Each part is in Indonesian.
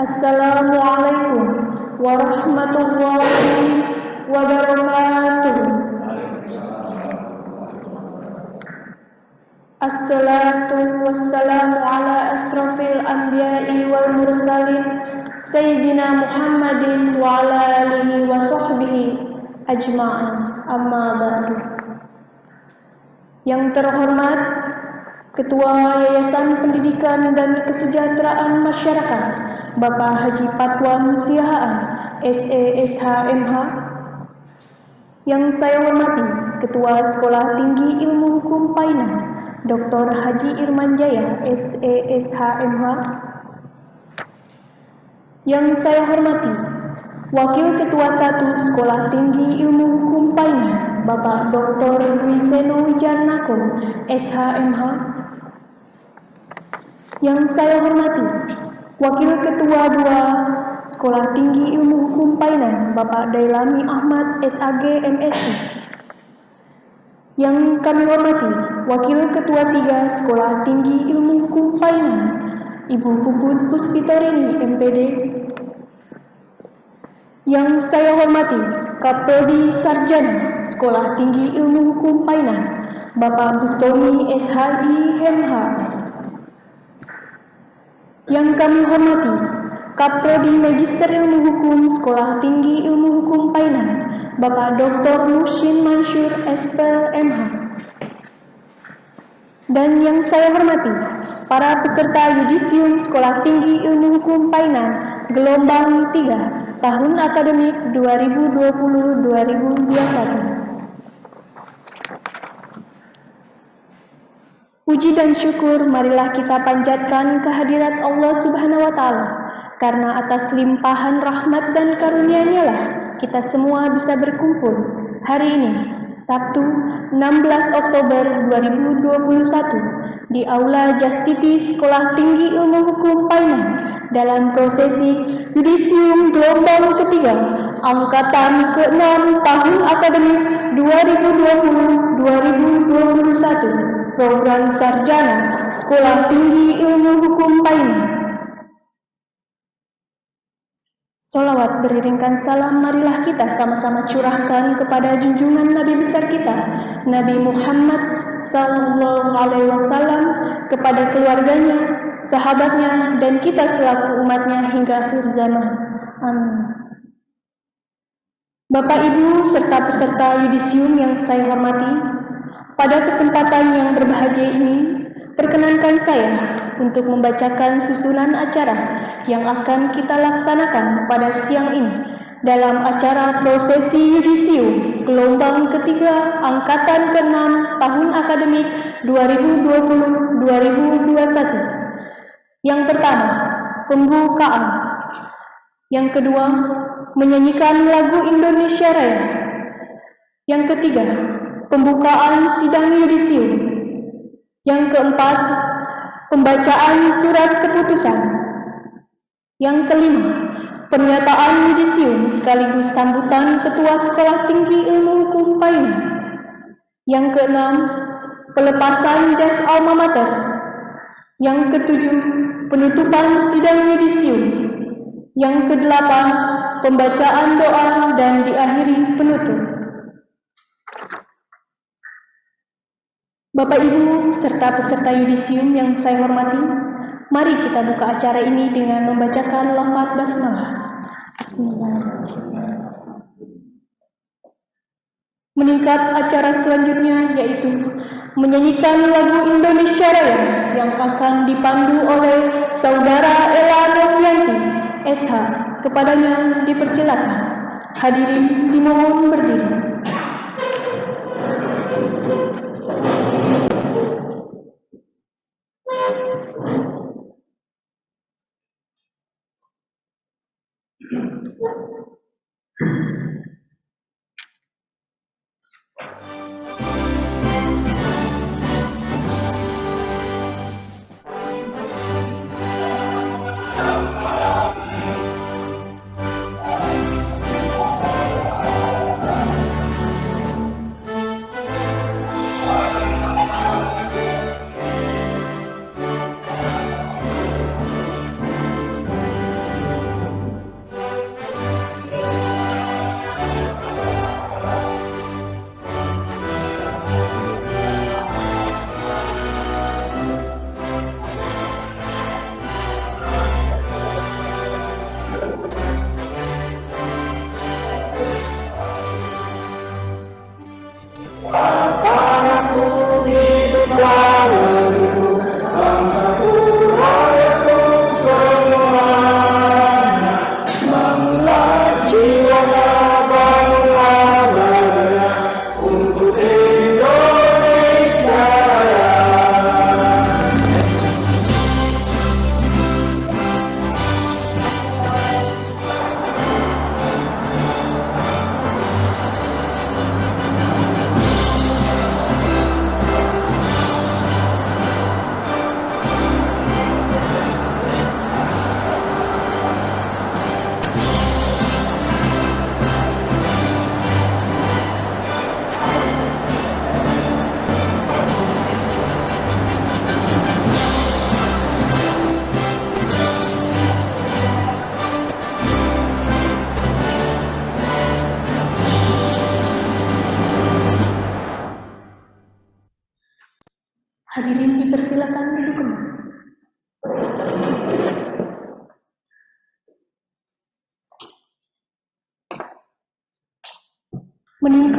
Assalamualaikum warahmatullahi wabarakatuh. Assalatu wassalamu ala asrafil anbiya'i wal mursalin Sayyidina Muhammadin wa ala alihi wa sahbihi ajma'in, amma ba'du. Yang terhormat Ketua Yayasan Pendidikan dan Kesejahteraan Masyarakat Bapak Haji Patwan Siahaan SESH-MH, yang saya hormati Ketua Sekolah Tinggi Ilmu Hukum Painan Dr. Haji Irman Jaya SESH-MH, yang saya hormati Wakil Ketua 1 Sekolah Tinggi Ilmu Hukum Painan Bapak Dr. Wiseno Wijanako SH-MH, yang saya hormati Wakil Ketua 2 Sekolah Tinggi Ilmu Hukum Painan Bapak Dailami Ahmad SAG MSI, yang kami hormati Wakil Ketua 3 Sekolah Tinggi Ilmu Hukum Painan Ibu Puput Puspitorini MPD, yang saya hormati Kaprodi Sarjana Sekolah Tinggi Ilmu Hukum Painan Bapak Bustoni SHI MH, yang kami hormati Kaprodi Magister Ilmu Hukum Sekolah Tinggi Ilmu Hukum Painan Bapak Dr. Muhsin Mansur SPL MH, dan yang saya hormati para peserta yudisium Sekolah Tinggi Ilmu Hukum Painan gelombang 3 tahun akademik 2020-2021. Puji dan syukur marilah kita panjatkan kehadirat Allah Subhanahu wa Ta'ala, karena atas limpahan rahmat dan karunia-Nya lah kita semua bisa berkumpul hari ini, Sabtu 16 Oktober 2021 di Aula Justiti Sekolah Tinggi Ilmu Hukum Painan dalam prosesi yudisium gelombang ketiga angkatan ke-6 tahun akademik 2020-2021 program sarjana Sekolah Tinggi Ilmu Hukum Painan. Sholawat beriringkan salam marilah kita sama-sama curahkan kepada junjungan Nabi besar kita Nabi Muhammad Sallallahu Alaihi Wasallam, kepada keluarganya, sahabatnya, dan kita selaku umatnya hingga akhir zaman. Amin. Bapak Ibu serta peserta yudisium yang saya hormati, pada kesempatan yang berbahagia ini, perkenankan saya untuk membacakan susunan acara yang akan kita laksanakan pada siang ini dalam acara prosesi yudisium gelombang ketiga angkatan ke-6 tahun akademik 2020-2021. Yang pertama, pembukaan. Yang kedua, menyanyikan lagu Indonesia Raya. Yang ketiga, pembukaan sidang yudisium. Yang keempat, pembacaan surat keputusan. Yang kelima, pernyataan yudisium sekaligus sambutan Ketua Sekolah Tinggi Ilmu Hukum Painan. Yang keenam, pelepasan jas alma mater. Yang ketujuh, penutupan sidang yudisium. Yang kedelapan, pembacaan doa dan diakhiri penutup. Bapak Ibu serta peserta yudisium yang saya hormati, mari kita buka acara ini dengan membacakan lafaz basmalah. Bismillahirrahmanirrahim. Meningkat acara selanjutnya yaitu menyanyikan lagu Indonesia Raya yang akan dipandu oleh Saudara Ella Novianti SH. Kepadanya dipersilakan. Hadirin dimohon berdiri.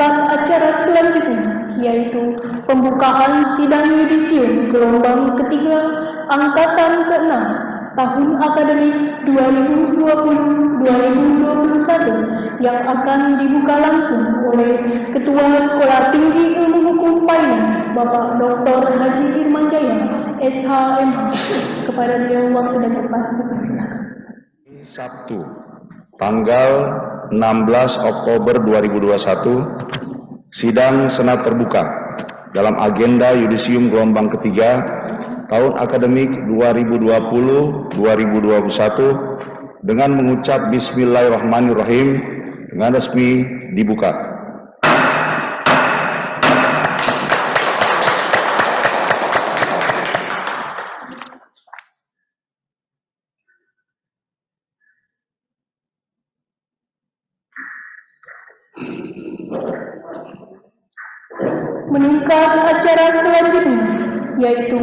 Meningkat acara selanjutnya, yaitu pembukaan sidang yudisium gelombang ketiga angkatan ke-6 tahun akademik 2020-2021 yang akan dibuka langsung oleh Ketua Sekolah Tinggi Ilmu Hukum Painan, Bapak Dr. Haji Irman Jaya, SHMH. Kepada beliau waktu dan tempat dipersilakan. Sabtu, tanggal 16 Oktober 2021, sidang Senat terbuka dalam agenda yudisium gelombang ketiga tahun akademik 2020-2021 dengan mengucap Bismillahirrahmanirrahim dengan resmi dibuka. Meningkat acara selanjutnya, yaitu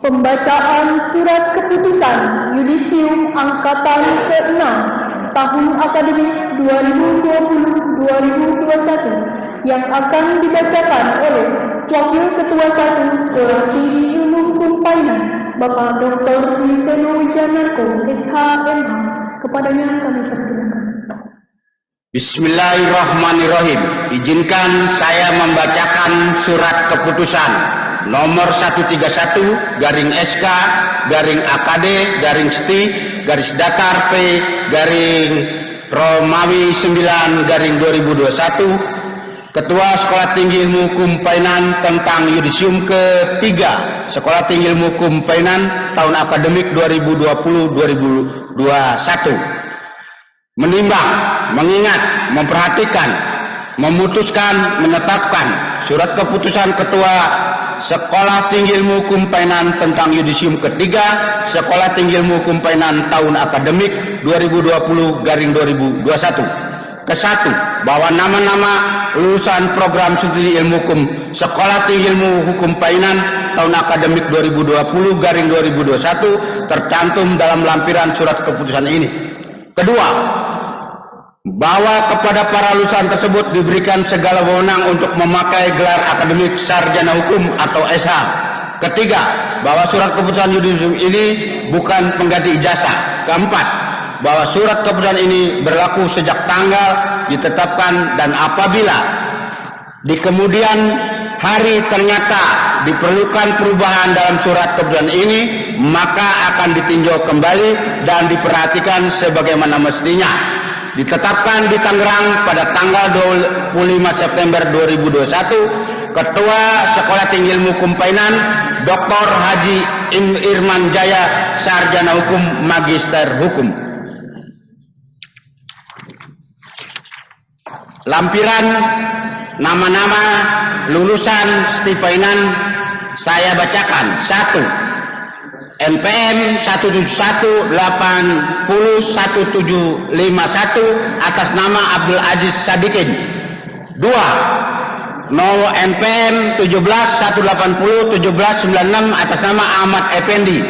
pembacaan surat keputusan yudisium angkatan ke-6 tahun akademik 2020-2021 yang akan dibacakan oleh Wakil Ketua 1 Sekolah Tinggi Ilmu Hukum Painan, Bapak Dr. Wiseno Wijanarko, SHMH. Kepadanya kami persilakan. Bismillahirrahmanirrahim. Izinkan saya membacakan surat keputusan nomor 131-SK-AKD-P-Romawi 9-2021 Ketua Sekolah Tinggi Ilmu Hukum Painan tentang yudisium ketiga Sekolah Tinggi Ilmu Hukum Painan tahun akademik 2020-2021. Menimbang, mengingat, memperhatikan, memutuskan, menetapkan surat keputusan Ketua Sekolah Tinggi Ilmu Hukum Painan tentang yudisium ketiga Sekolah Tinggi Ilmu Hukum Painan tahun akademik 2020-2021. Ke-1, bahwa nama-nama lulusan program studi ilmu hukum Sekolah Tinggi Ilmu Hukum Painan tahun akademik 2020-2021 tercantum dalam lampiran surat keputusan ini. Kedua, bahwa kepada para lulusan tersebut diberikan segala wewenang untuk memakai gelar akademik sarjana hukum atau SH. Ketiga, bahwa surat keputusan yudisium ini bukan pengganti ijazah. Keempat, bahwa surat keputusan ini berlaku sejak tanggal ditetapkan dan apabila di kemudian hari ternyata diperlukan perubahan dalam surat keputusan ini, maka akan ditinjau kembali dan diperhatikan sebagaimana mestinya. Ditetapkan di Tangerang pada tanggal 25 September 2021, Ketua Sekolah Tinggi Ilmu Hukum Painan, Dr. Haji Irman Jaya, Sarjana Hukum, Magister Hukum. Lampiran nama-nama lulusan STI Painan saya bacakan. 1. NPM 171801751 atas nama Abdul Aziz Sadikin. 2. Nomor NPM 171801796 atas nama Ahmad Effendi.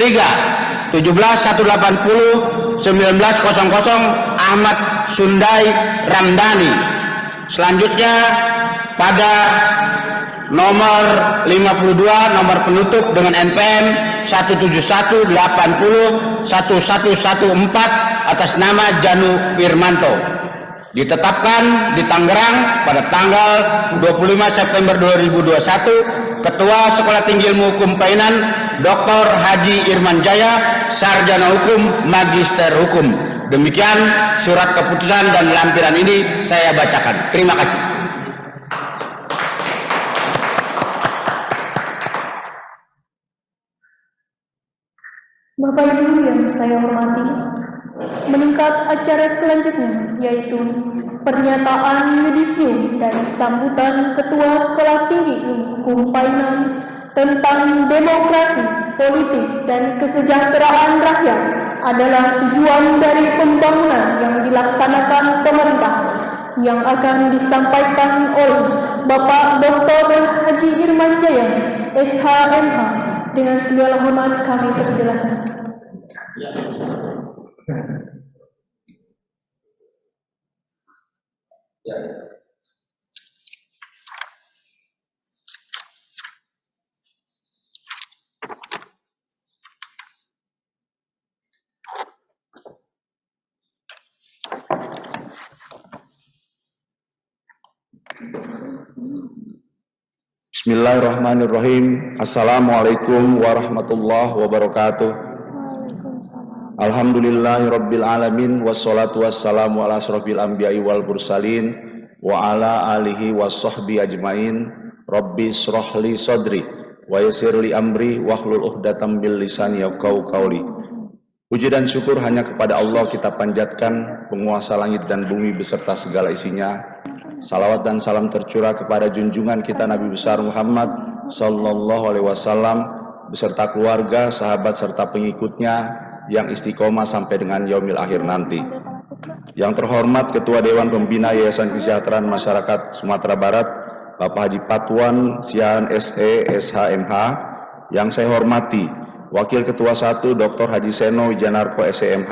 3. 171801900 Ahmad Sundai Ramdhani. Selanjutnya pada nomor 52 nomor penutup dengan NPM 171801114 atas nama Janu Firmanto. Ditetapkan di Tangerang pada tanggal 25 September 2021, Ketua Sekolah Tinggi Ilmu Hukum Painan, Dr. Haji Irman Jaya, Sarjana Hukum, Magister Hukum. Demikian surat keputusan dan lampiran ini saya bacakan. Terima kasih. Bapak Ibu yang saya hormati, meningkat acara selanjutnya, yaitu pernyataan yudisium dan sambutan Ketua Sekolah Tinggi Ilmu Hukum Painan tentang demokrasi, politik, dan kesejahteraan rakyat adalah tujuan dari pembangunan yang dilaksanakan pemerintah, yang akan disampaikan oleh Bapak Dr. Haji Irman Jaya, SHMH. Dengan segala hormat kami persilakan. Bismillahirrahmanirrahim. Assalamualaikum warahmatullahi wabarakatuh. Alhamdulillahirabbil alamin wassalatu wassalamu ala asrofil anbiya'i wal mursalin wa ala alihi wassahbi ajmain. Rabbi shrahli sadri wa yassirli amri wahlul 'uqdatam min lisani yafqahu qawli. Puji dan syukur hanya kepada Allah kita panjatkan, penguasa langit dan bumi beserta segala isinya. Salawat dan salam tercurah kepada junjungan kita Nabi besar Muhammad sallallahu alaihi wasallam beserta keluarga, sahabat serta pengikutnya yang istiqomah sampai dengan yaumil akhir nanti. Yang terhormat Ketua Dewan Pembina Yayasan Kesejahteraan Masyarakat Sumatera Barat, Bapak Haji Patwan Sian SE SHMH. Yang saya hormati Wakil Ketua 1 Dr. Haji Seno Wijanarko SEMH,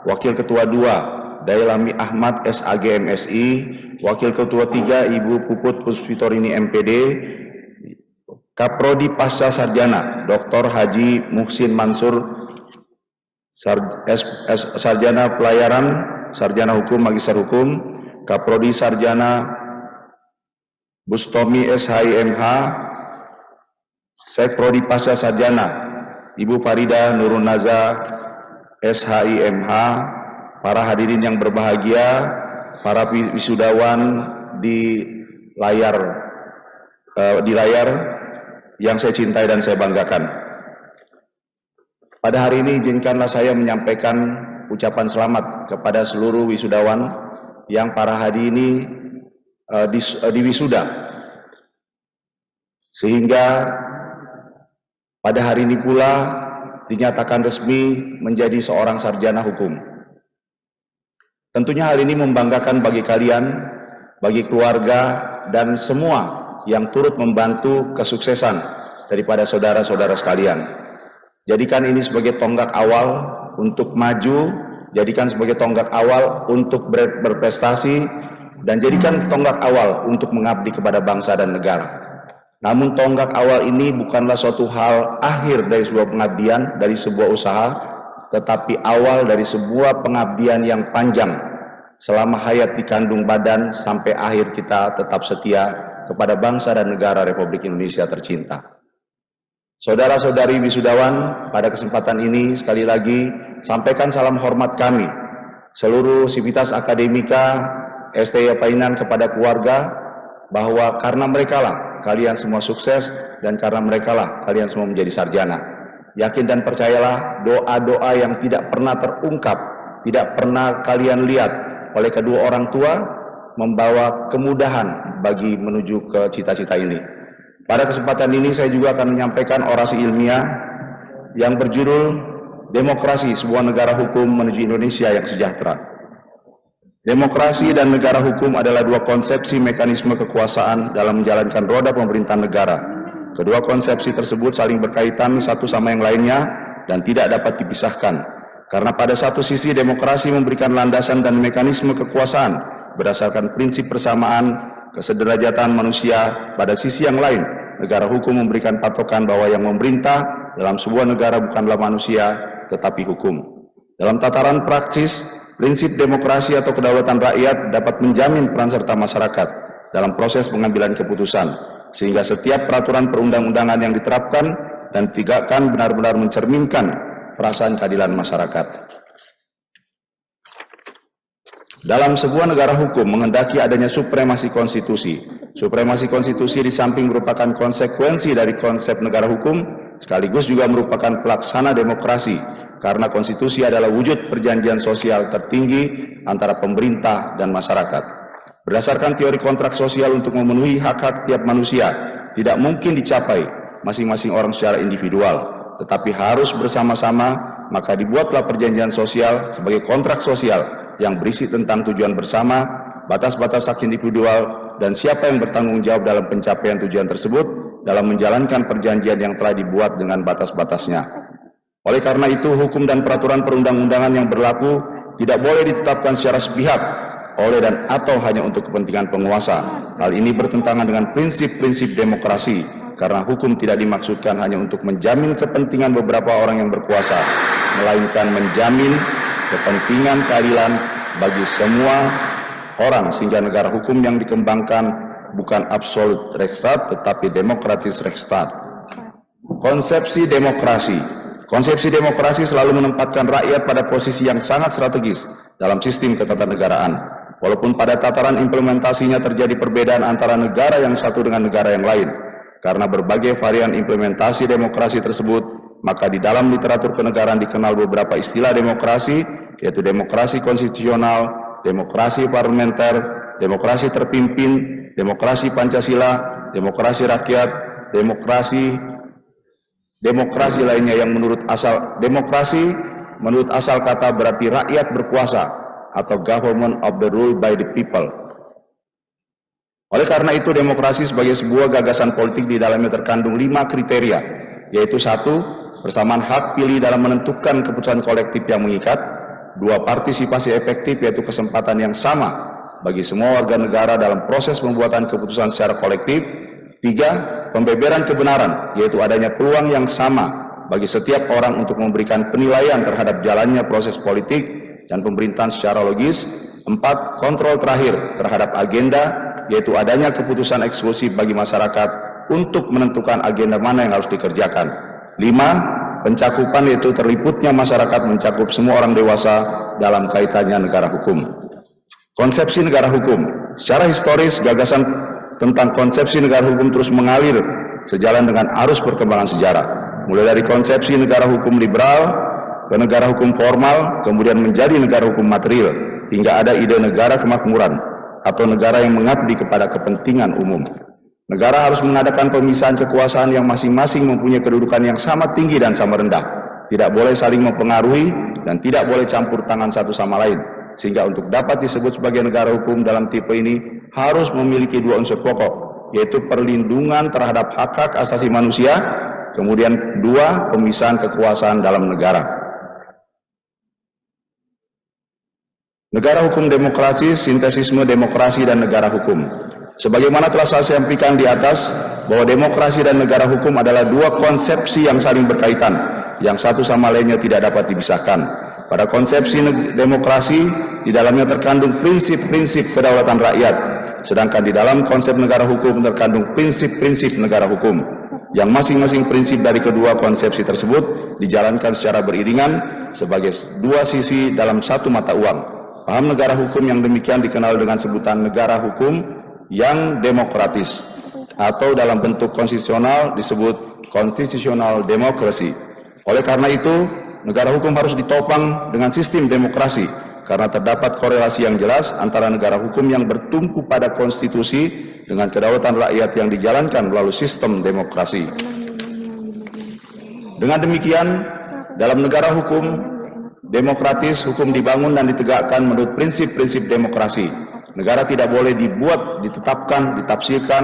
Wakil Ketua 2 Dailami Ahmad SAG MSI, Wakil Ketua 3 Ibu Puput Puspitorini MPD, Kaprodi Pasca Sarjana Dr. Haji Muhsin Mansur Sarjana Pelayaran, Sarjana Hukum, Magister Hukum, Kaprodi Sarjana Bustomi SHIMH, Sekprodi Pasca Sarjana Ibu Farida Nurun Naza SHIMH, para hadirin yang berbahagia, para wisudawan di layar yang saya cintai dan saya banggakan. Pada hari ini izinkanlah saya menyampaikan ucapan selamat kepada seluruh wisudawan yang para hari ini diwisuda, sehingga pada hari ini pula dinyatakan resmi menjadi seorang sarjana hukum. Tentunya hal ini membanggakan bagi kalian, bagi keluarga, dan semua yang turut membantu kesuksesan daripada saudara-saudara sekalian. Jadikan ini sebagai tonggak awal untuk maju, jadikan sebagai tonggak awal untuk berprestasi, dan jadikan tonggak awal untuk mengabdi kepada bangsa dan negara. Namun tonggak awal ini bukanlah suatu hal akhir dari sebuah pengabdian, dari sebuah usaha, tetapi awal dari sebuah pengabdian yang panjang selama hayat di kandung badan sampai akhir kita tetap setia kepada bangsa dan negara Republik Indonesia tercinta. Saudara-saudari wisudawan, pada kesempatan ini sekali lagi sampaikan salam hormat kami, seluruh sivitas akademika STI Painan kepada keluarga, bahwa karena merekalah kalian semua sukses dan karena merekalah kalian semua menjadi sarjana. Yakin dan percayalah, doa-doa yang tidak pernah terungkap, tidak pernah kalian lihat oleh kedua orang tua membawa kemudahan bagi menuju ke cita-cita ini. Pada kesempatan ini saya juga akan menyampaikan orasi ilmiah yang berjudul Demokrasi Sebuah Negara Hukum Menuju Indonesia yang Sejahtera. Demokrasi dan negara hukum adalah dua konsepsi mekanisme kekuasaan dalam menjalankan roda pemerintahan negara. Kedua konsepsi tersebut saling berkaitan satu sama yang lainnya dan tidak dapat dipisahkan. Karena pada satu sisi demokrasi memberikan landasan dan mekanisme kekuasaan berdasarkan prinsip persamaan kesederajatan manusia, pada sisi yang lain negara hukum memberikan patokan bahwa yang memerintah dalam sebuah negara bukanlah manusia tetapi hukum. Dalam tataran praktis, prinsip demokrasi atau kedaulatan rakyat dapat menjamin peran serta masyarakat dalam proses pengambilan keputusan, sehingga setiap peraturan perundang-undangan yang diterapkan dan ditegakkan benar-benar mencerminkan perasaan keadilan masyarakat. Dalam sebuah negara hukum menghendaki adanya supremasi konstitusi. Supremasi konstitusi di samping merupakan konsekuensi dari konsep negara hukum, sekaligus juga merupakan pelaksana demokrasi, karena konstitusi adalah wujud perjanjian sosial tertinggi antara pemerintah dan masyarakat. Berdasarkan teori kontrak sosial untuk memenuhi hak-hak tiap manusia, tidak mungkin dicapai masing-masing orang secara individual, tetapi harus bersama-sama, maka dibuatlah perjanjian sosial sebagai kontrak sosial yang berisi tentang tujuan bersama, batas-batas hak individual, dan siapa yang bertanggung jawab dalam pencapaian tujuan tersebut dalam menjalankan perjanjian yang telah dibuat dengan batas-batasnya. Oleh karena itu, hukum dan peraturan perundang-undangan yang berlaku tidak boleh ditetapkan secara sepihak oleh dan atau hanya untuk kepentingan penguasa. Hal ini bertentangan dengan prinsip-prinsip demokrasi, karena hukum tidak dimaksudkan hanya untuk menjamin kepentingan beberapa orang yang berkuasa, melainkan menjamin kepentingan keadilan bagi semua orang, sehingga negara hukum yang dikembangkan bukan absolut Rechtsstaat tetapi demokratis Rechtsstaat. Konsepsi demokrasi. Konsepsi demokrasi selalu menempatkan rakyat pada posisi yang sangat strategis dalam sistem ketatanegaraan. Walaupun pada tataran implementasinya terjadi perbedaan antara negara yang satu dengan negara yang lain. Karena berbagai varian implementasi demokrasi tersebut, maka di dalam literatur kenegaraan dikenal beberapa istilah demokrasi, yaitu demokrasi konstitusional, demokrasi parlementer, demokrasi terpimpin, demokrasi Pancasila, demokrasi rakyat, demokrasi lainnya yang menurut asal kata berarti rakyat berkuasa atau government of the rule by the people. Oleh karena itu, demokrasi sebagai sebuah gagasan politik di dalamnya terkandung 5 kriteria, yaitu 1. Persamaan hak pilih dalam menentukan keputusan kolektif yang mengikat. 2. Partisipasi efektif, yaitu kesempatan yang sama bagi semua warga negara dalam proses pembuatan keputusan secara kolektif. 3. Pembeberan kebenaran, yaitu adanya peluang yang sama bagi setiap orang untuk memberikan penilaian terhadap jalannya proses politik dan pemerintahan secara logis. 4. Kontrol terakhir terhadap agenda, yaitu adanya keputusan eksklusif bagi masyarakat untuk menentukan agenda mana yang harus dikerjakan. 5. Pencakupan, yaitu terliputnya masyarakat mencakup semua orang dewasa dalam kaitannya negara hukum. Konsepsi negara hukum. Secara historis, gagasan tentang konsepsi negara hukum terus mengalir sejalan dengan arus perkembangan sejarah. Mulai dari konsepsi negara hukum liberal ke negara hukum formal, kemudian menjadi negara hukum material, hingga ada ide negara kemakmuran atau negara yang mengabdi kepada kepentingan umum. Negara harus mengadakan pemisahan kekuasaan yang masing-masing mempunyai kedudukan yang sama tinggi dan sama rendah, tidak boleh saling mempengaruhi dan tidak boleh campur tangan satu sama lain, sehingga untuk dapat disebut sebagai negara hukum dalam tipe ini harus memiliki 2 unsur pokok, yaitu perlindungan terhadap hak-hak asasi manusia, kemudian 2. Pemisahan kekuasaan dalam negara. Negara hukum demokrasi, sintesisme demokrasi dan negara hukum. Sebagaimana telah saya sampaikan di atas, bahwa demokrasi dan negara hukum adalah 2 konsepsi yang saling berkaitan, yang satu sama lainnya tidak dapat dipisahkan. Pada konsepsi demokrasi, di dalamnya terkandung prinsip-prinsip kedaulatan rakyat, sedangkan di dalam konsep negara hukum terkandung prinsip-prinsip negara hukum, yang masing-masing prinsip dari kedua konsepsi tersebut dijalankan secara beriringan sebagai 2 sisi dalam satu mata uang. Paham negara hukum yang demikian dikenal dengan sebutan negara hukum yang demokratis, atau dalam bentuk konstitusional disebut constitutional democracy. Oleh karena itu, negara hukum harus ditopang dengan sistem demokrasi, karena terdapat korelasi yang jelas antara negara hukum yang bertumpu pada konstitusi dengan kedaulatan rakyat yang dijalankan melalui sistem demokrasi. Dengan demikian, dalam negara hukum demokratis, hukum dibangun dan ditegakkan menurut prinsip-prinsip demokrasi. Negara tidak boleh dibuat, ditetapkan, ditafsirkan,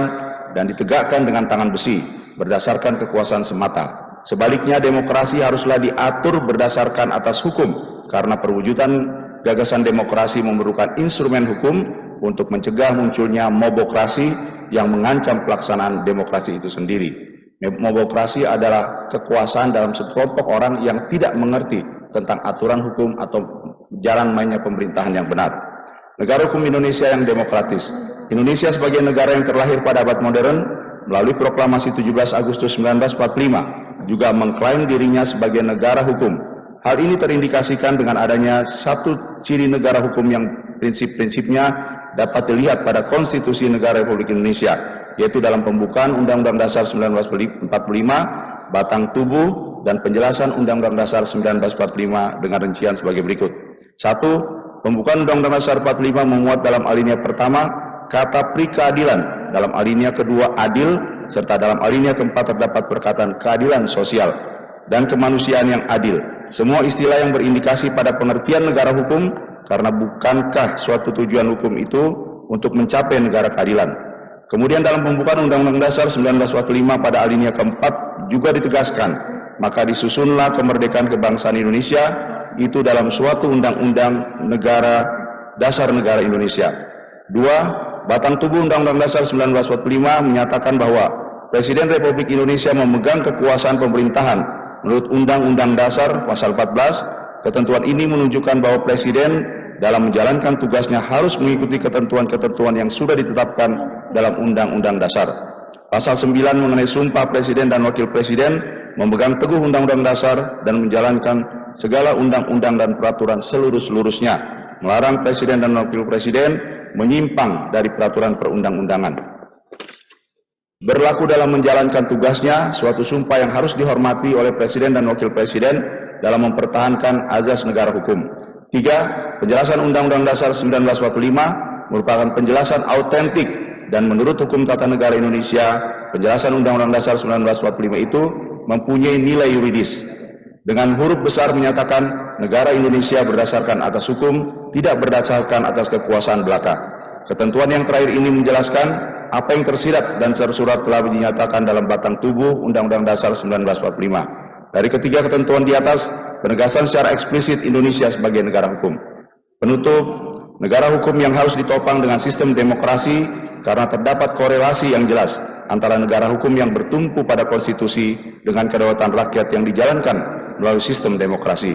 dan ditegakkan dengan tangan besi, berdasarkan kekuasaan semata. Sebaliknya, demokrasi haruslah diatur berdasarkan atas hukum, karena perwujudan gagasan demokrasi memerlukan instrumen hukum untuk mencegah munculnya mobokrasi yang mengancam pelaksanaan demokrasi itu sendiri. Mobokrasi adalah kekuasaan dalam sekelompok orang yang tidak mengerti tentang aturan hukum atau jalan mainnya pemerintahan yang benar. Negara hukum Indonesia yang demokratis. Indonesia sebagai negara yang terlahir pada abad modern melalui proklamasi 17 Agustus 1945 juga mengklaim dirinya sebagai negara hukum. Hal ini terindikasikan dengan adanya satu ciri negara hukum yang prinsip-prinsipnya dapat dilihat pada Konstitusi Negara Republik Indonesia, yaitu dalam pembukaan Undang-Undang Dasar 1945, batang tubuh dan penjelasan Undang-Undang Dasar 1945 dengan rincian sebagai berikut. 1. Pembukaan Undang-Undang Dasar 45 memuat dalam alinea pertama kata pri-keadilan, dalam alinea kedua adil, serta dalam alinea keempat terdapat perkataan keadilan sosial dan kemanusiaan yang adil. Semua istilah yang berindikasi pada pengertian negara hukum, karena bukankah suatu tujuan hukum itu untuk mencapai negara keadilan. Kemudian dalam pembukaan Undang-Undang Dasar 1945 pada alinea keempat juga ditegaskan, maka disusunlah kemerdekaan kebangsaan Indonesia itu dalam suatu undang-undang negara dasar negara Indonesia. 2. Batang tubuh Undang-Undang Dasar 1945 menyatakan bahwa Presiden Republik Indonesia memegang kekuasaan pemerintahan menurut Undang-Undang Dasar pasal 14. Ketentuan ini menunjukkan bahwa Presiden dalam menjalankan tugasnya harus mengikuti ketentuan-ketentuan yang sudah ditetapkan dalam Undang-Undang Dasar. Pasal 9 mengenai sumpah Presiden dan Wakil Presiden memegang teguh Undang-Undang Dasar dan menjalankan segala undang-undang dan peraturan seluruh-seluruhnya, melarang Presiden dan Wakil Presiden menyimpang dari peraturan perundang-undangan. Berlaku dalam menjalankan tugasnya suatu sumpah yang harus dihormati oleh Presiden dan Wakil Presiden dalam mempertahankan azas negara hukum. 3. Penjelasan Undang-Undang Dasar 1945 merupakan penjelasan autentik dan menurut hukum tata negara Indonesia, penjelasan Undang-Undang Dasar 1945 itu mempunyai nilai yuridis. Dengan huruf besar menyatakan negara Indonesia berdasarkan atas hukum, tidak berdasarkan atas kekuasaan belaka. Ketentuan yang terakhir ini menjelaskan apa yang tersirat dan tersurat telah dinyatakan dalam batang tubuh Undang-Undang Dasar 1945. Dari ketiga ketentuan di atas, penegasan secara eksplisit Indonesia sebagai negara hukum. Penutup, negara hukum yang harus ditopang dengan sistem demokrasi karena terdapat korelasi yang jelas antara negara hukum yang bertumpu pada konstitusi dengan kedaulatan rakyat yang dijalankan melalui sistem demokrasi.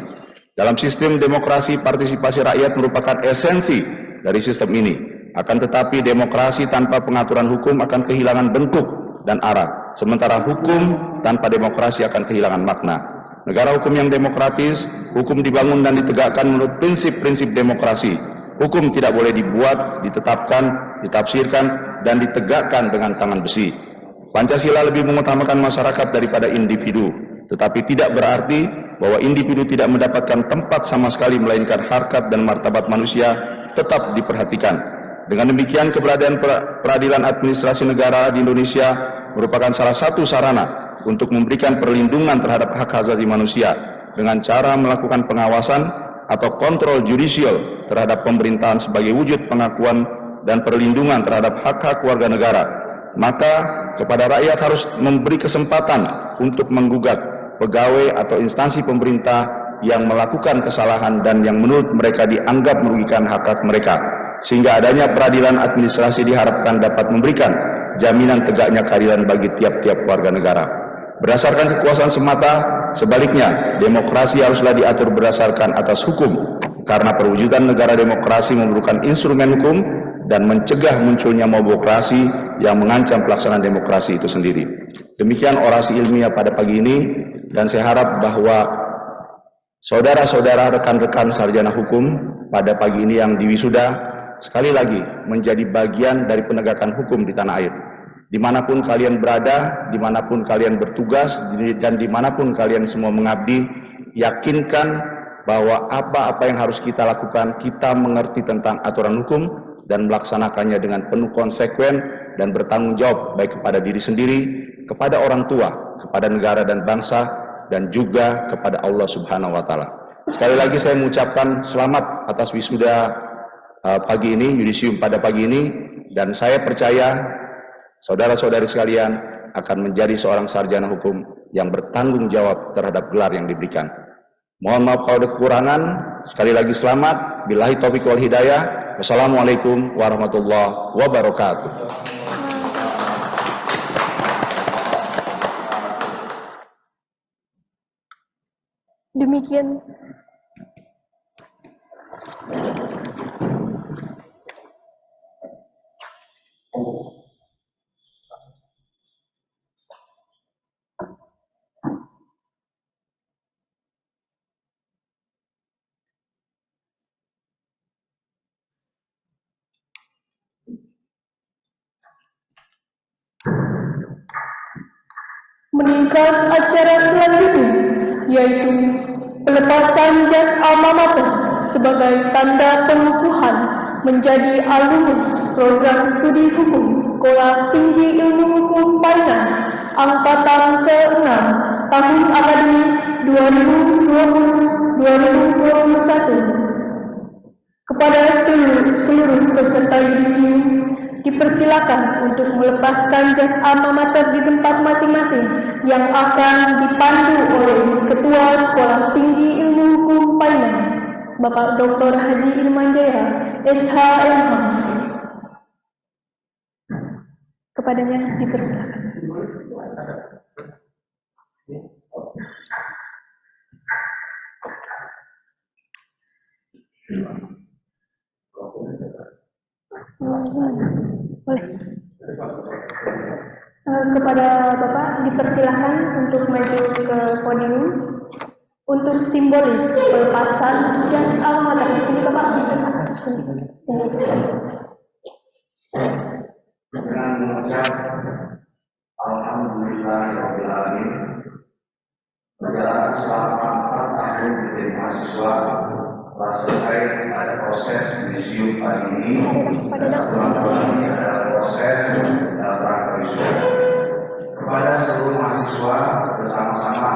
Dalam sistem demokrasi, partisipasi rakyat merupakan esensi dari sistem ini. Akan tetapi demokrasi tanpa pengaturan hukum akan kehilangan bentuk dan arah, sementara hukum tanpa demokrasi akan kehilangan makna. Negara hukum yang demokratis, hukum dibangun dan ditegakkan menurut prinsip-prinsip demokrasi. Hukum tidak boleh dibuat, ditetapkan, ditafsirkan, dan ditegakkan dengan tangan besi. Pancasila lebih mengutamakan masyarakat daripada individu, tetapi tidak berarti bahwa individu tidak mendapatkan tempat sama sekali, melainkan harkat dan martabat manusia tetap diperhatikan. Dengan demikian, keberadaan peradilan administrasi negara di Indonesia merupakan salah satu sarana untuk memberikan perlindungan terhadap hak asasi manusia dengan cara melakukan pengawasan atau kontrol judicial terhadap pemerintahan sebagai wujud pengakuan dan perlindungan terhadap hak-hak warga negara. Maka kepada rakyat harus memberi kesempatan untuk menggugat pegawai atau instansi pemerintah yang melakukan kesalahan dan yang menurut mereka dianggap merugikan hak-hak mereka, sehingga adanya peradilan administrasi diharapkan dapat memberikan jaminan tegaknya keadilan bagi tiap-tiap warga negara. Berdasarkan kekuasaan semata, sebaliknya demokrasi haruslah diatur berdasarkan atas hukum, karena perwujudan negara demokrasi memerlukan instrumen hukum dan mencegah munculnya mobokrasi yang mengancam pelaksanaan demokrasi itu sendiri. Demikian orasi ilmiah pada pagi ini, dan saya harap bahwa saudara-saudara rekan-rekan sarjana hukum pada pagi ini yang diwisuda sekali lagi menjadi bagian dari penegakan hukum di tanah air. Dimanapun kalian berada, dimanapun kalian bertugas, dan dimanapun kalian semua mengabdi, yakinkan bahwa apa-apa yang harus kita lakukan, kita mengerti tentang aturan hukum dan melaksanakannya dengan penuh konsekuen dan bertanggung jawab baik kepada diri sendiri, kepada orang tua, kepada negara dan bangsa, dan juga kepada Allah Subhanahu wa Ta'ala. Sekali lagi saya mengucapkan selamat atas wisuda pagi ini, yudisium pada pagi ini, dan saya percaya saudara-saudari sekalian akan menjadi seorang sarjana hukum yang bertanggung jawab terhadap gelar yang diberikan. Mohon maaf kalau ada kekurangan. Sekali lagi selamat. Billahi taufiq wal hidayah. Wassalamualaikum warahmatullahi wabarakatuh. Demikian meningkat acara selanjutnya, yaitu pelepasan jas alma mater sebagai tanda pengukuhan menjadi alumnus program studi hukum Sekolah Tinggi Ilmu Hukum Painan angkatan ke-6 tahun akademik 2020-2021. Kepada seluruh peserta yudisium dipersilakan untuk melepaskan jas alma mater di tempat masing-masing yang akan dipandu oleh Ketua Sekolah Tinggi Ilmu Hukum Painan, Bapak Dr. Haji Ilman Jaya, SHMH. Kepadanya dipersilakan. Boleh. Kepada Bapak dipersilahkan untuk maju ke podium untuk simbolis pelepasan jas alma mater. Di sini Bapak. Sini. Dengan mengucap Alhamdulillahirabbil alamin, perjalanan selama 4 tahun menjadi mahasiswa telah selesai pada proses museum pagi ini. Satu langkah lagi adalah proses dalam rangka wisuda. Kepada seluruh mahasiswa bersama-sama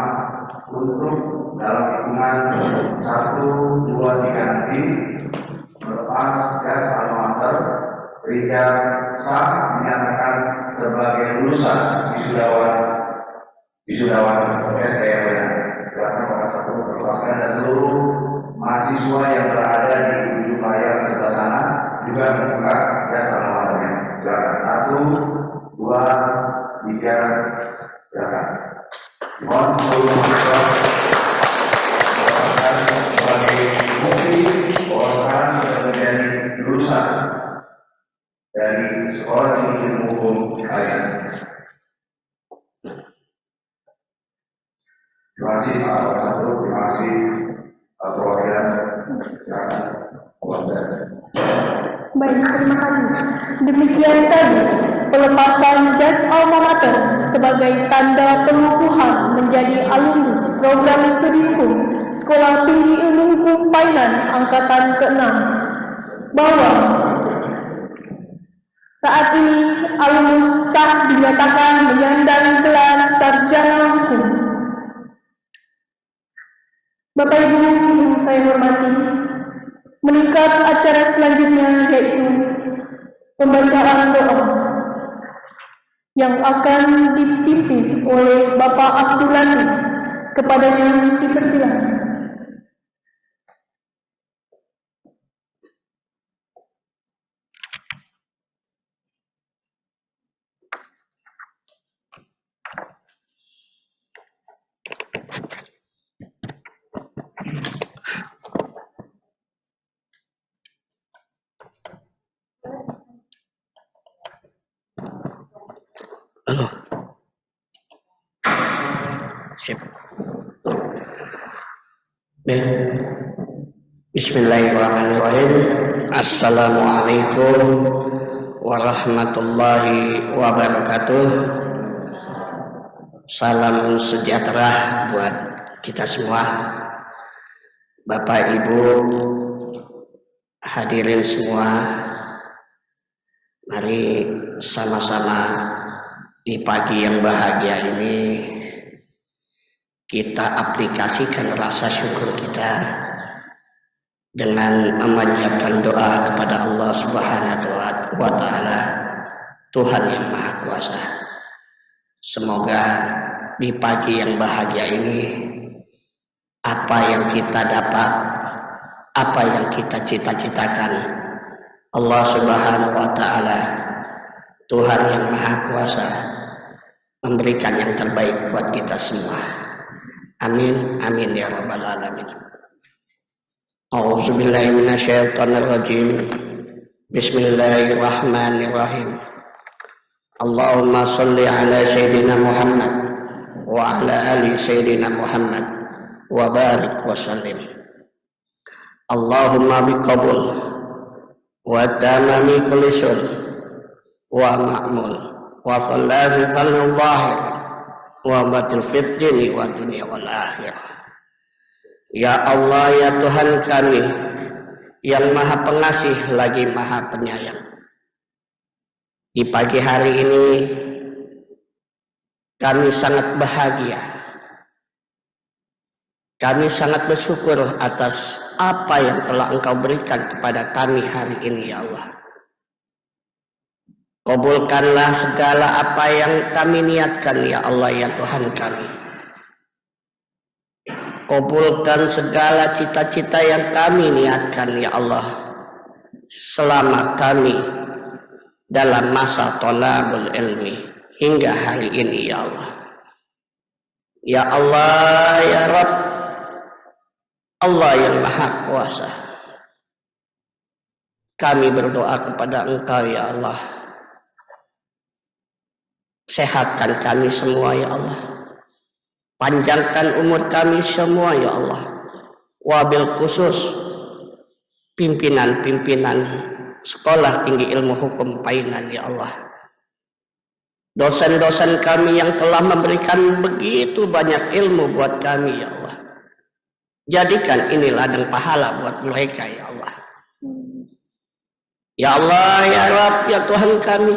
untuk dalam hitungan 1, 2, 3 nanti melepas jas alma mater sehingga sah dinyatakan sebagai lulusan wisudawan semester yang benar. Silakan Bapak Satu melepaskan, dan seluruh mahasiswa yang berada di ujung layar sebelah sana juga membuka jas alma maternya. Silakan 1, 2, 3, silakan. Mohon seluruh mahasiswa melepaskan sebagai bukti bahwa sekarang sudah menjadi lulusan dari sekolah tinggi ilmu hukum kalian. Terima kasih Pak Satu, terima kasih Pak Perwakilan. Baik, terima kasih. Demikian tadi pelepasan jas alma mater sebagai tanda pengukuhan menjadi alumnus program studi hukum Sekolah Tinggi Ilmu Hukum Painan angkatan ke-6, bahwa saat ini alumnus sah dinyatakan menyandang gelar sarjana hukum. Bapak Ibu yang saya hormati, meningkat acara selanjutnya yaitu pembacaan doa yang akan dipimpin oleh Bapak Abdul Latif. Kepadanya dipersilakan. Halo. Sip. Baik. Bismillahirrahmanirrahim. Assalamualaikum warahmatullahi wabarakatuh. Salam sejahtera buat kita semua. Bapak Ibu hadirin semua, mari sama-sama di pagi yang bahagia ini kita aplikasikan rasa syukur kita dengan memanjatkan doa kepada Allah Subhanahu wa Ta'ala, Tuhan yang Maha Kuasa. Semoga di pagi yang bahagia ini apa yang kita dapat, apa yang kita cita-citakan, Allah Subhanahu wa Ta'ala, Tuhan yang Maha Kuasa, memberikan yang terbaik buat kita semua. Amin, amin ya rabbal alamin. A'udzubillahi minasyaitonirrajim. Bismillahirrahmanirrahim. Allahumma sholli ala sayyidina Muhammad wa ala ali sayyidina Muhammad wa barik wa sallim. Allahumma biqabul wa tamami kulli syur wa ma'mul wa sallallahu sallallahu wa batil fid dini wa dunia wal akhirah. Ya Allah, ya Tuhan kami yang Maha Pengasih lagi Maha Penyayang, di pagi hari ini kami sangat bahagia, kami sangat bersyukur atas apa yang telah Engkau berikan kepada kami hari ini, ya Allah. Kabulkanlah segala apa yang kami niatkan, ya Allah, ya Tuhan kami. Kabulkan segala cita-cita yang kami niatkan, ya Allah, selama kami dalam masa thalabul ilmi hingga hari ini, ya Allah. Ya Allah, ya Rabb, Allah yang Maha Kuasa, kami berdoa kepada Engkau ya Allah. Sehatkan kami semua ya Allah. Panjangkan umur kami semua ya Allah. Wabil khusus pimpinan-pimpinan Sekolah Tinggi Ilmu Hukum Painan ya Allah. Dosen-dosen kami yang telah memberikan begitu banyak ilmu buat kami ya Allah. Jadikan ini ladang pahala buat mereka ya Allah. Ya Allah, ya Rabb, ya Tuhan kami.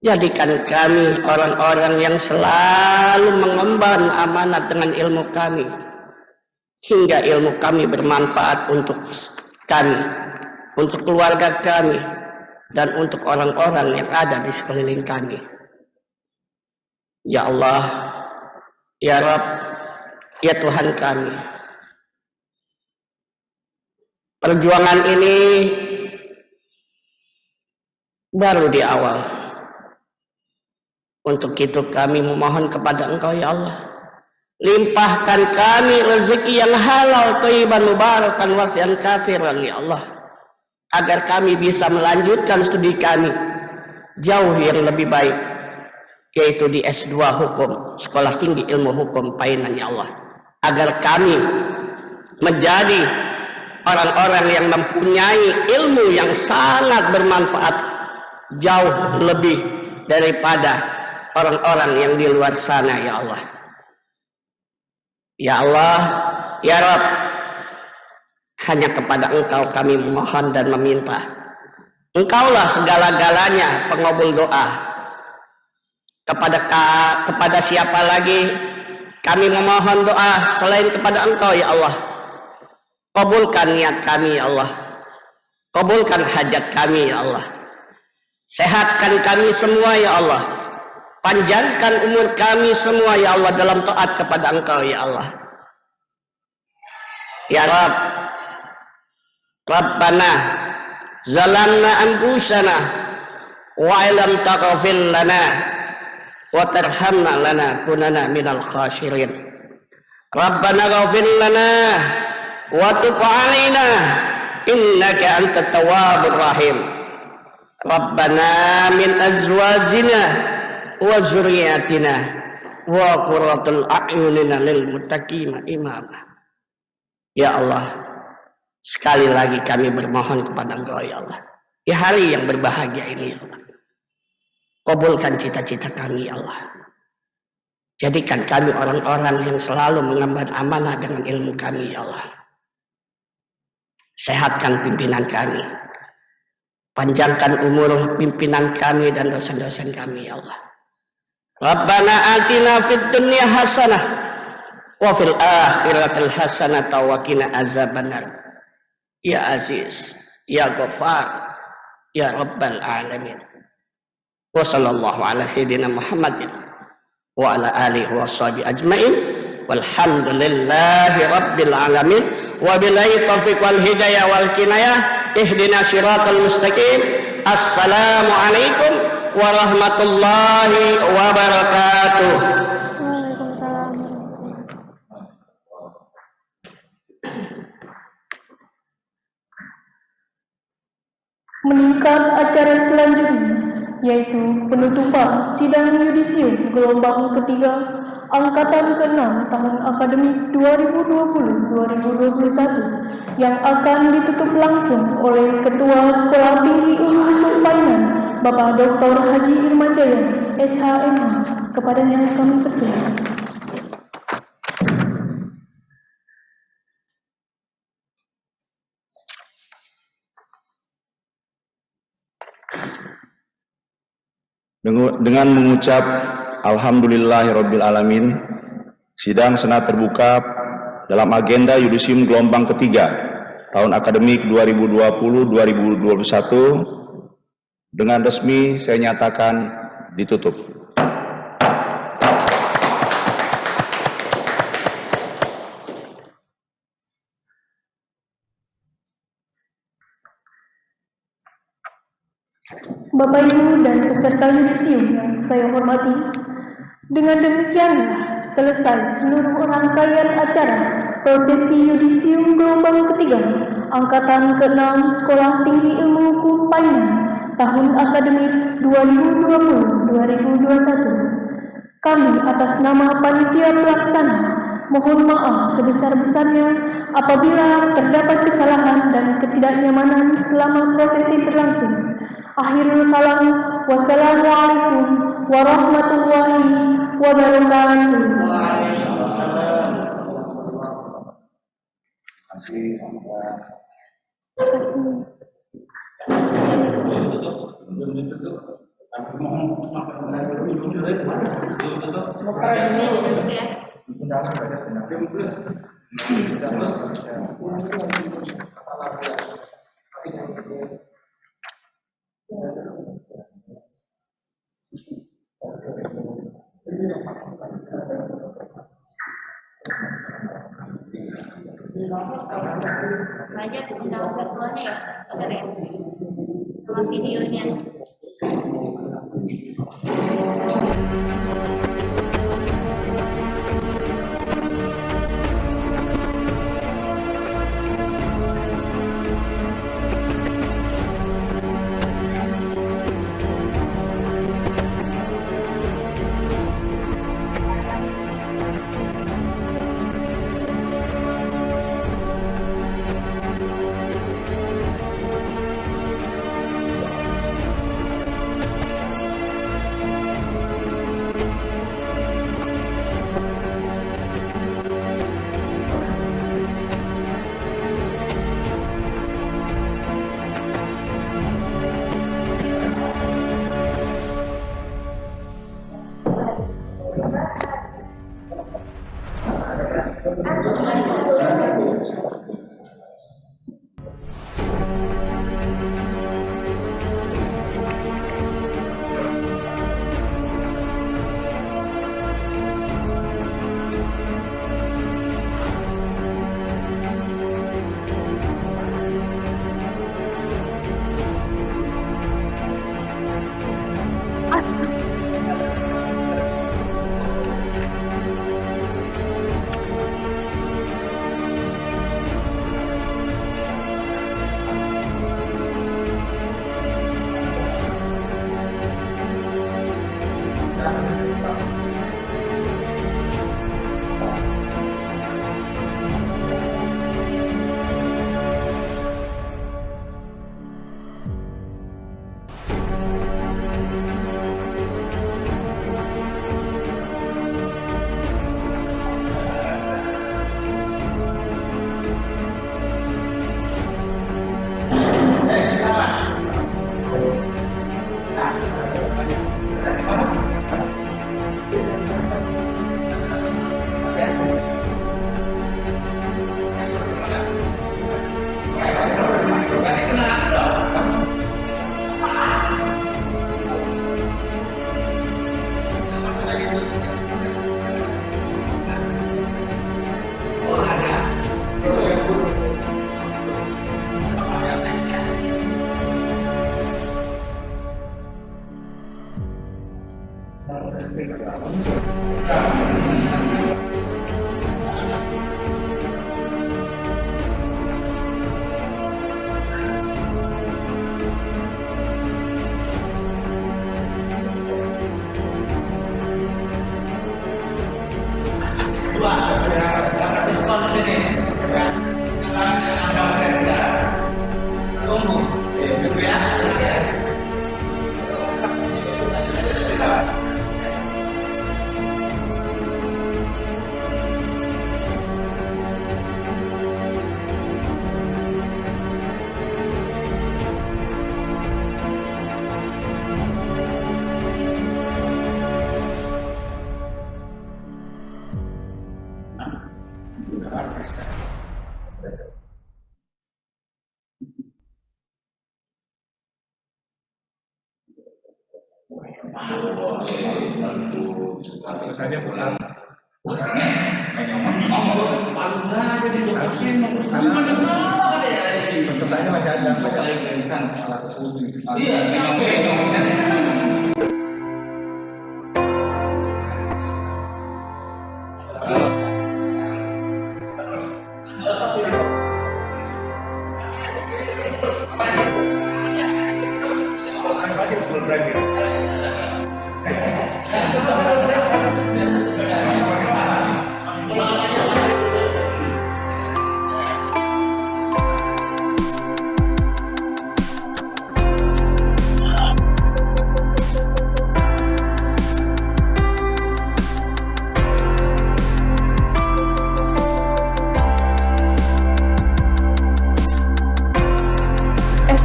Jadikan kami orang-orang yang selalu mengemban amanat dengan ilmu kami. Hingga ilmu kami bermanfaat untuk kami, untuk keluarga kami, dan untuk orang-orang yang ada di sekeliling kami. Ya Allah, ya Rabb, ya Tuhan kami. Perjuangan ini baru di awal. Untuk itu kami memohon kepada Engkau ya Allah. Limpahkan kami rezeki yang halal, thayyiban mubarakan wasi'an katsiran ya Allah. Agar kami bisa melanjutkan studi kami jauh yang lebih baik, yaitu di S2 Hukum, Sekolah Tinggi Ilmu Hukum Painan ya Allah. Agar kami menjadi orang-orang yang mempunyai ilmu yang sangat bermanfaat, jauh lebih daripada orang-orang yang di luar sana ya Allah. Ya Allah, ya Rabb, hanya kepada Engkau kami memohon dan meminta. Engkaulah segala-galanya pengabul doa. Kepada siapa lagi kami memohon doa selain kepada Engkau ya Allah. Kabulkan niat kami ya Allah. Kabulkan hajat kami ya Allah. Sehatkan kami semua ya Allah. Panjangkan umur kami semua ya Allah dalam taat kepada Engkau ya Allah. Ya Rabb, Rabbana zalamna anfusana wa ilam taghfir lana wa tarhamna lanakunanna minal khasirin. Rabbana ghafir lana wa tub alaina innaka antat tawwabur rahim. Rabbana min azwajina wa zurriyatina wa qurratul a'yunina lil muttaqina imama. Ya Allah, sekali lagi kami bermohon kepada Engkau ya Allah. Di hari yang berbahagia ini ya Allah, kabulkan cita-cita kami ya Allah. Jadikan kami orang-orang yang selalu mengemban amanah dengan ilmu kami ya Allah. Sehatkan pimpinan kami. Panjangkan umur pimpinan kami dan dosen-dosen kami ya Allah. Rabbana atina fid dunya hasanah wa fil akhiratil hasanah wa qina azabannar. Ya Aziz, ya Ghaffar, ya Rabbal alamin. Wa sallallahu ala sayyidina Muhammadin wa ala alihi wa sahbihi ajmain. Walhamdulillahi rabbil alamin. Wa billahi taufiq wal hidayah wal kinayah. Ihdina siratal mustaqim. Assalamu alaikum warahmatullahi wabarakatuh. Waalaikumsalam. Meningkat acara selanjutnya, yaitu penutupan sidang yudisium gelombang ketiga Angkatan ke-6 tahun akademik 2020-2021 yang akan ditutup langsung oleh Ketua Sekolah Tinggi Ilmu Hukum Painan, Bapak Dr. Haji Irman Jaya, SHMH. Kepadanya kami persilakan. Dengan mengucap Alhamdulillahirabbil alamin, sidang senat terbuka dalam agenda yudisium gelombang ketiga tahun akademik 2020-2021 dengan resmi saya nyatakan ditutup. Bapak Ibu dan peserta yudisium yang saya hormati, dengan demikianlah selesai seluruh rangkaian acara prosesi yudisium gelombang ketiga Angkatan ke-6 Sekolah Tinggi Ilmu Hukum Painan tahun akademik 2020-2021. Kami atas nama Panitia Pelaksana mohon maaf sebesar-besarnya apabila terdapat kesalahan dan ketidaknyamanan selama prosesi berlangsung. Akhirul kalam, wassalamualaikum warahmatullahi wabarakatuh. Saja download keluarnya ya, benar ya? Sama videonya. Pesertanya masih ada.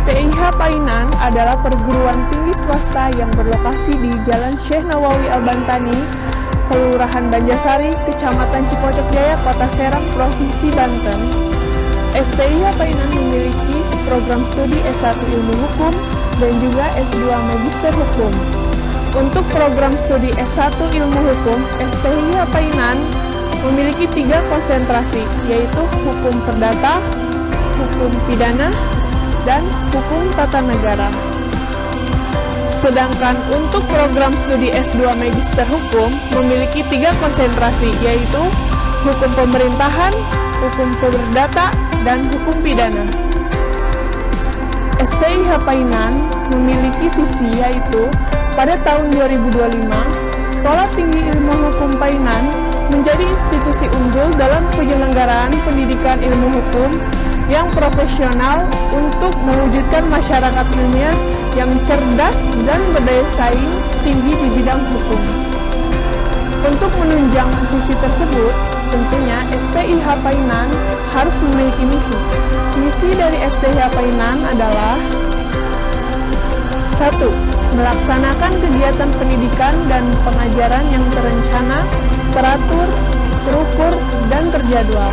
STIH Painan adalah perguruan tinggi swasta yang berlokasi di Jalan Syekh Nawawi Al-Bantani, Kelurahan Banjarsari, Kecamatan Cipocok Jaya, Kota Serang, Provinsi Banten. STIH Painan memiliki program studi S1 Ilmu Hukum dan juga S2 Magister Hukum. Untuk program studi S1 Ilmu Hukum, STIH Painan memiliki 3 konsentrasi, yaitu Hukum Perdata, Hukum Pidana, dan Hukum Tata Negara. Sedangkan untuk program studi S2 Magister Hukum memiliki 3 konsentrasi, yaitu Hukum Pemerintahan, Hukum Perdata, dan Hukum Pidana. STIH Painan memiliki visi, yaitu pada tahun 2025, Sekolah Tinggi Ilmu Hukum Painan menjadi institusi unggul dalam penyelenggaraan pendidikan ilmu hukum yang profesional untuk mewujudkan masyarakat ilmiah yang cerdas dan berdaya saing tinggi di bidang hukum. Untuk menunjang visi tersebut, tentunya STIH Painan harus memiliki misi. Misi dari STIH Painan adalah 1. Melaksanakan kegiatan pendidikan dan pengajaran yang terencana, teratur, terukur, dan terjadwal.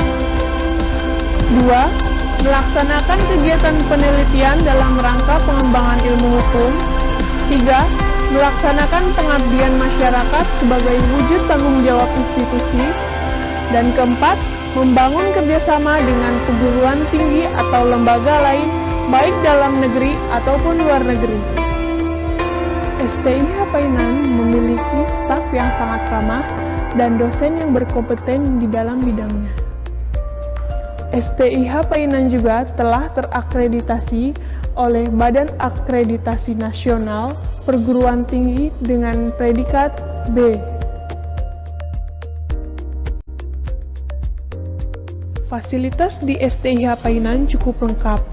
2. Melaksanakan kegiatan penelitian dalam rangka pengembangan ilmu hukum. 3. Melaksanakan pengabdian masyarakat sebagai wujud tanggung jawab institusi. Dan keempat, membangun kerjasama dengan perguruan tinggi atau lembaga lain, baik dalam negeri ataupun luar negeri. STIH Painan memiliki staf yang sangat ramah dan dosen yang berkompeten di dalam bidangnya. STIH Painan juga telah terakreditasi oleh Badan Akreditasi Nasional Perguruan Tinggi dengan predikat B. Fasilitas di STIH Painan cukup lengkap,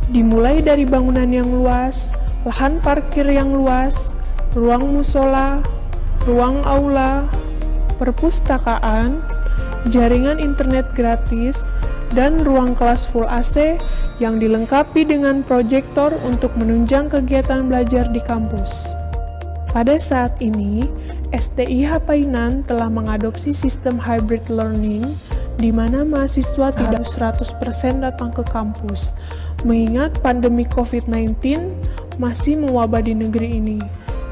dimulai dari bangunan yang luas, lahan parkir yang luas, ruang musola, ruang aula, perpustakaan, jaringan internet gratis, dan ruang kelas full AC yang dilengkapi dengan proyektor untuk menunjang kegiatan belajar di kampus. Pada saat ini, STIH Painan telah mengadopsi sistem hybrid learning di mana mahasiswa tidak 100% datang ke kampus, mengingat pandemi COVID-19 masih mewabah di negeri ini.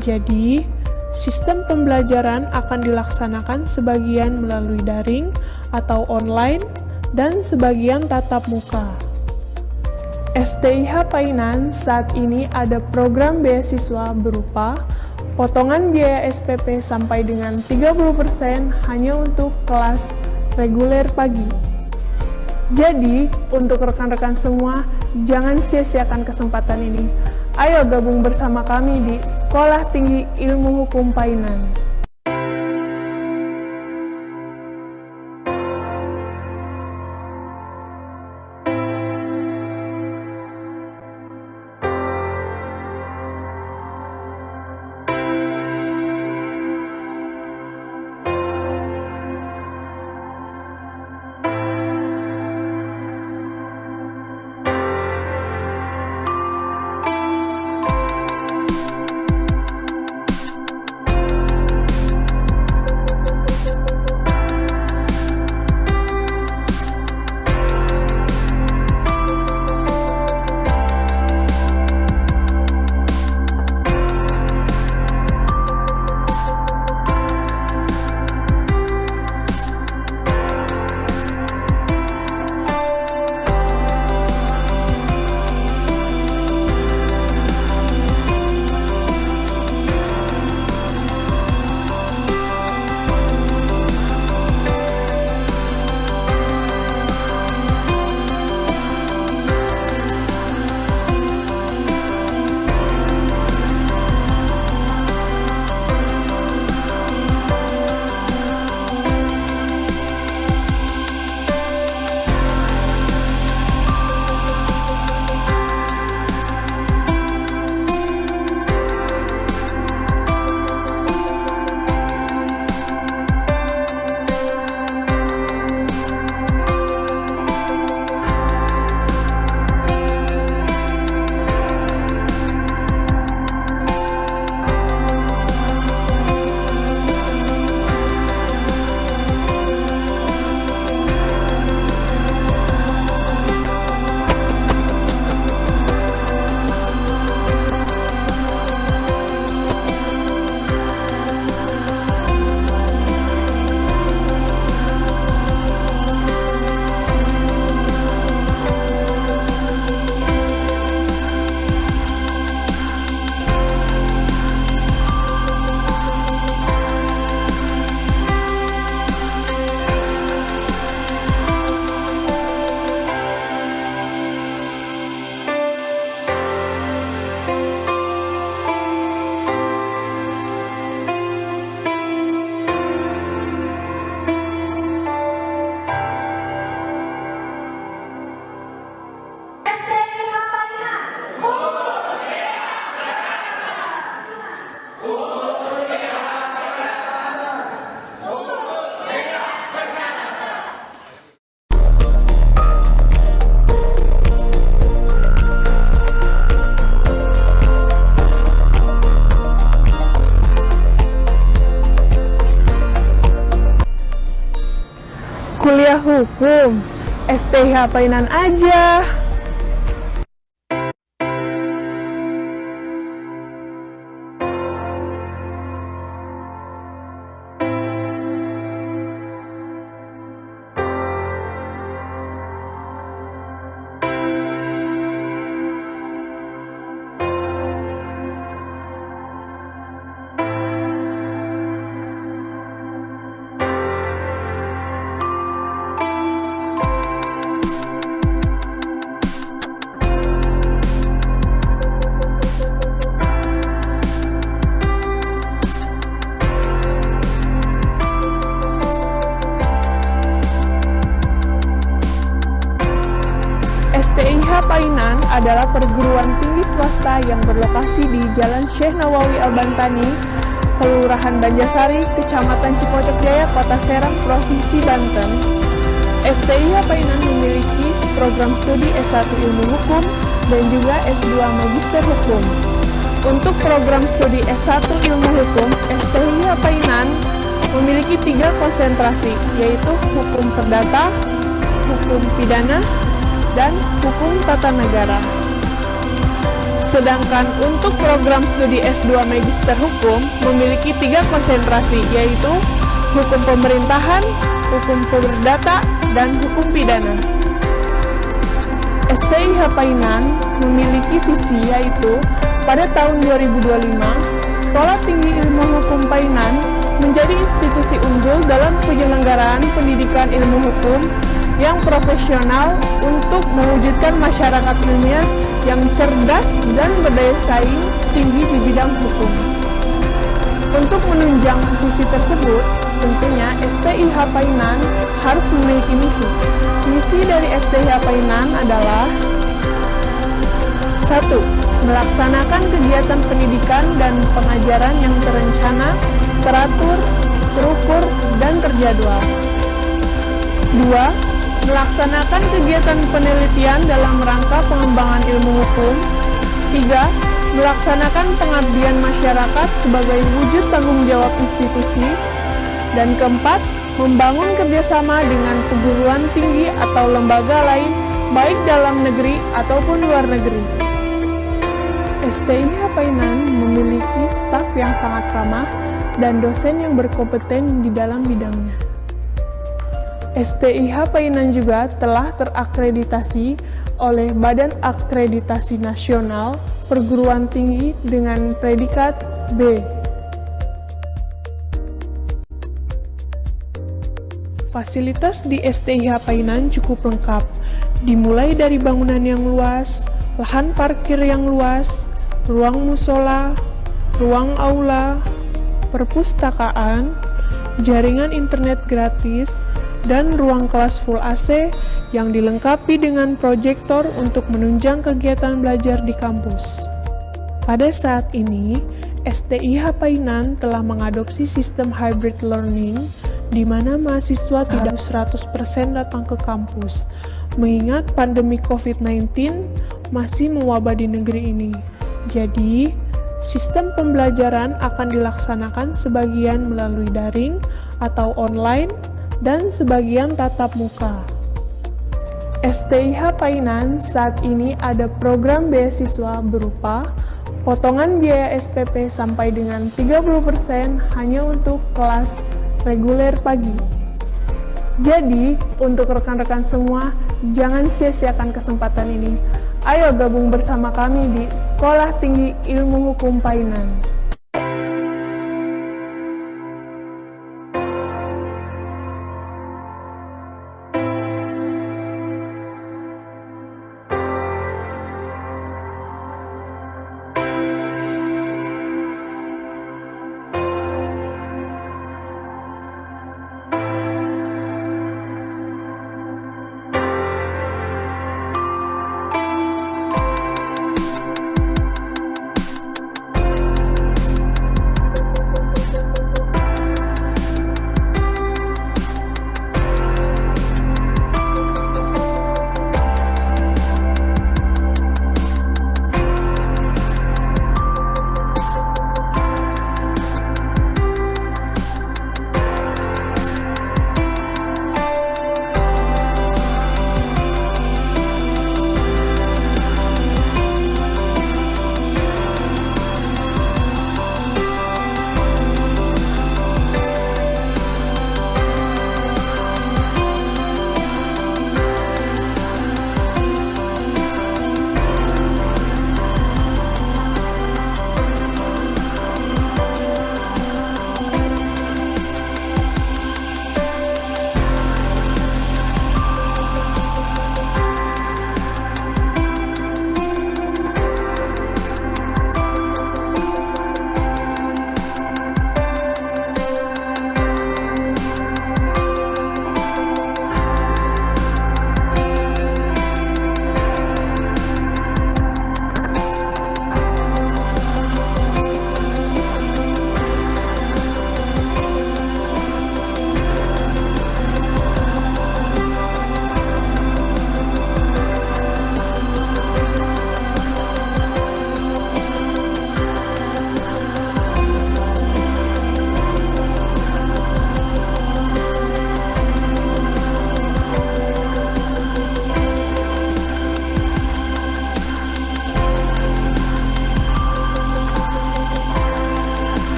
Jadi, sistem pembelajaran akan dilaksanakan sebagian melalui daring atau online dan sebagian tatap muka. STIH Painan saat ini ada program beasiswa berupa potongan biaya SPP sampai dengan 30% hanya untuk kelas reguler pagi. Jadi, untuk rekan-rekan semua, jangan sia-siakan kesempatan ini. Ayo gabung bersama kami di Sekolah Tinggi Ilmu Hukum Painan. Hukum, STIH Painan aja. STIH Painan adalah perguruan tinggi swasta yang berlokasi di Jalan Syekh Nawawi Al-Bantani, Kelurahan Banjarsari, Kecamatan Cipocok Jaya, Kota Serang, Provinsi Banten. STIH Painan memiliki program studi S1 Ilmu Hukum dan juga S2 Magister Hukum. Untuk program studi S1 Ilmu Hukum, STIH Painan memiliki 3 konsentrasi, yaitu Hukum Perdata, Hukum Pidana, dan Hukum Tata Negara. Sedangkan untuk program studi S2 Magister Hukum memiliki 3 konsentrasi, yaitu Hukum Pemerintahan, Hukum Perdata, dan Hukum Pidana. STIH Painan memiliki visi, yaitu pada tahun 2025, Sekolah Tinggi Ilmu Hukum Painan menjadi institusi unggul dalam penyelenggaraan pendidikan ilmu hukum yang profesional untuk mewujudkan masyarakat ilmiah yang cerdas dan berdaya saing tinggi di bidang hukum. Untuk menunjang visi tersebut, tentunya STIH Painan harus memiliki misi. Misi dari STIH Painan adalah 1. Melaksanakan kegiatan pendidikan dan pengajaran yang terencana, teratur, terukur, dan terjadwal. 2. Melaksanakan kegiatan penelitian dalam rangka pengembangan ilmu hukum. 3. Melaksanakan pengabdian masyarakat sebagai wujud tanggung jawab institusi. Dan keempat, membangun kerjasama dengan perguruan tinggi atau lembaga lain, baik dalam negeri ataupun luar negeri. STIH Painan memiliki staf yang sangat ramah dan dosen yang berkompeten di dalam bidangnya. STIH Painan juga telah terakreditasi oleh Badan Akreditasi Nasional Perguruan Tinggi dengan predikat B. Fasilitas di STIH Painan cukup lengkap, dimulai dari bangunan yang luas, lahan parkir yang luas, ruang musola, ruang aula, perpustakaan, jaringan internet gratis, dan ruang kelas full AC yang dilengkapi dengan proyektor untuk menunjang kegiatan belajar di kampus. Pada saat ini, STIH Painan telah mengadopsi sistem hybrid learning, di mana mahasiswa tidak 100% datang ke kampus, mengingat pandemi COVID-19 masih mewabah di negeri ini. Jadi, sistem pembelajaran akan dilaksanakan sebagian melalui daring atau online, dan sebagian tatap muka. STIH Painan saat ini ada program beasiswa berupa potongan biaya SPP sampai dengan 30% hanya untuk kelas reguler pagi. Jadi, untuk rekan-rekan semua, jangan sia-siakan kesempatan ini. Ayo gabung bersama kami di Sekolah Tinggi Ilmu Hukum Painan.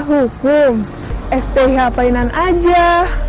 hukum. STIH Painan aja.